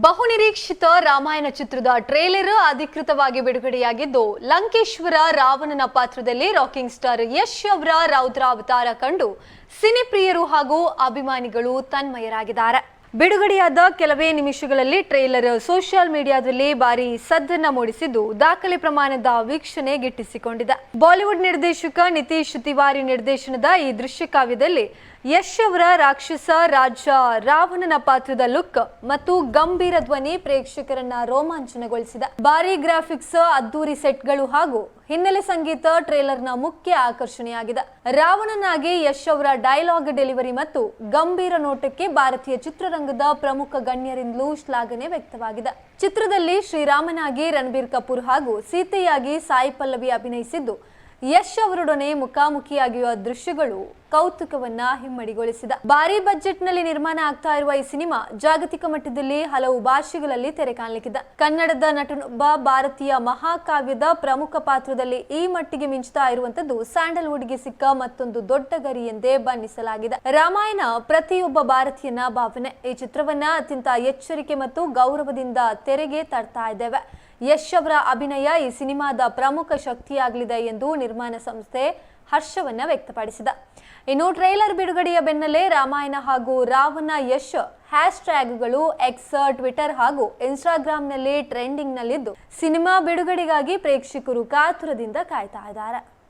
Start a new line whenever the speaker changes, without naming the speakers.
ಬಹುನಿರೀಕ್ಷಿತ ರಾಮಾಯಣ ಚಿತ್ರದ ಟ್ರೇಲರ್ ಅಧಿಕೃತವಾಗಿ ಬಿಡುಗಡೆಯಾಗಿದ್ದು, ಲಂಕೇಶ್ವರ ರಾವಣನ ಪಾತ್ರದಲ್ಲಿ ರಾಕಿಂಗ್ ಸ್ಟಾರ್ ಯಶ್ ಅವರ ರೌದ್ರ ಅವತಾರ ಕಂಡು ಸಿನಿಪ್ರಿಯರು ಹಾಗೂ ಅಭಿಮಾನಿಗಳು ತನ್ಮಯರಾಗಿದ್ದಾರೆ. ಬಿಡುಗಡೆಯಾದ ಕೆಲವೇ ನಿಮಿಷಗಳಲ್ಲಿ ಟ್ರೇಲರ್ ಸೋಷಿಯಲ್ ಮೀಡಿಯಾದಲ್ಲಿ ಭಾರಿ ಸದ್ದನ್ನ ಮೂಡಿಸಿದ್ದು, ದಾಖಲೆ ಪ್ರಮಾಣದ ವೀಕ್ಷಣೆ ಗಿಟ್ಟಿಸಿಕೊಂಡಿದೆ. ಬಾಲಿವುಡ್ ನಿರ್ದೇಶಕ ನಿತೀಶ್ ತಿವಾರಿ ನಿರ್ದೇಶನದ ಈ ದೃಶ್ಯ ಕಾವ್ಯದಲ್ಲಿ ಯಶ್ ಅವರ ರಾಕ್ಷಸ ರಾಜ ರಾವಣನ ಪಾತ್ರದ ಲುಕ್ ಮತ್ತು ಗಂಭೀರ ಧ್ವನಿ ಪ್ರೇಕ್ಷಕರನ್ನ ರೋಮಾಂಚನಗೊಳಿಸಿದೆ. ಭಾರಿ ಗ್ರಾಫಿಕ್ಸ್, ಅದ್ದೂರಿ ಸೆಟ್ಗಳು ಹಾಗೂ ಹಿನ್ನೆಲೆ ಸಂಗೀತ ಟ್ರೇಲರ್ನ ಮುಖ್ಯ ಆಕರ್ಷಣೆಯಾಗಿದೆ. ರಾವಣನಾಗಿ ಯಶ್ ಅವರ ಡೈಲಾಗ್ ಡೆಲಿವರಿ ಮತ್ತು ಗಂಭೀರ ನೋಟಕ್ಕೆ ಭಾರತೀಯ ಚಿತ್ರರಂಗದ ಪ್ರಮುಖ ಗಣ್ಯರಿಂದಲೂ ಶ್ಲಾಘನೆ ವ್ಯಕ್ತವಾಗಿದೆ. ಚಿತ್ರದಲ್ಲಿ ಶ್ರೀರಾಮನಾಗಿ ರಣಬೀರ್ ಕಪೂರ್ ಹಾಗೂ ಸೀತೆಯಾಗಿ ಸಾಯಿ ಪಲ್ಲವಿ ಅಭಿನಯಿಸಿದ್ದು, ಯಶ್ ಅವರೊಡನೆ ಮುಖಾಮುಖಿಯಾಗಿರುವ ದೃಶ್ಯಗಳು ಕೌತುಕವನ್ನ ಹಿಮ್ಮಡಿಗೊಳಿಸಿದ. ಭಾರಿ ಬಜೆಟ್ ನಲ್ಲಿ ನಿರ್ಮಾಣ ಆಗ್ತಾ ಇರುವ ಈ ಸಿನಿಮಾ ಜಾಗತಿಕ ಮಟ್ಟದಲ್ಲಿ ಹಲವು ಭಾಷೆಗಳಲ್ಲಿ ತೆರೆ ಕಾಣಲಿಕ್ಕಿದೆ. ಕನ್ನಡದ ನಟನೊಬ್ಬ ಭಾರತೀಯ ಮಹಾಕಾವ್ಯದ ಪ್ರಮುಖ ಪಾತ್ರದಲ್ಲಿ ಈ ಮಟ್ಟಿಗೆ ಮಿಂಚುತ್ತಾ ಇರುವಂತದ್ದು ಸ್ಯಾಂಡಲ್ವುಡ್ಗೆ ಸಿಕ್ಕ ಮತ್ತೊಂದು ದೊಡ್ಡ ಗರಿ ಎಂದೇ ಬಣ್ಣಿಸಲಾಗಿದೆ. ರಾಮಾಯಣ ಪ್ರತಿಯೊಬ್ಬ ಭಾರತೀಯನ ಭಾವನೆ. ಈ ಚಿತ್ರವನ್ನ ಅತ್ಯಂತ ಎಚ್ಚರಿಕೆ ಮತ್ತು ಗೌರವದಿಂದ ತೆರೆಗೆ ತರ್ತಾ ಇದ್ದೇವೆ. ಯಶ್ ಅವರ ಅಭಿನಯ ಈ ಸಿನಿಮಾದ ಪ್ರಮುಖ ಶಕ್ತಿಯಾಗಲಿದೆ ಎಂದು ನಿರ್ಮಾಣ ಸಂಸ್ಥೆ ಹರ್ಷವನ್ನ ವ್ಯಕ್ತಪಡಿಸಿದೆ. ಇನ್ನು ಟ್ರೈಲರ್ ಬಿಡುಗಡೆಯ ಬೆನ್ನಲ್ಲೇ ರಾಮಾಯಣ ಹಾಗೂ ರಾವಣ ಯಶ್ ಹ್ಯಾಶ್ ಟ್ಯಾಗ್ಗಳು ಎಕ್ಸ್, ಟ್ವಿಟರ್ ಹಾಗೂ ಇನ್ಸ್ಟಾಗ್ರಾಂನಲ್ಲಿ ಟ್ರೆಂಡಿಂಗ್ ನಲ್ಲಿದ್ದು, ಸಿನಿಮಾ ಬಿಡುಗಡೆಗಾಗಿ ಪ್ರೇಕ್ಷಕರು ಕಾತುರದಿಂದ ಕಾಯ್ತಾ ಇದ್ದಾರೆ.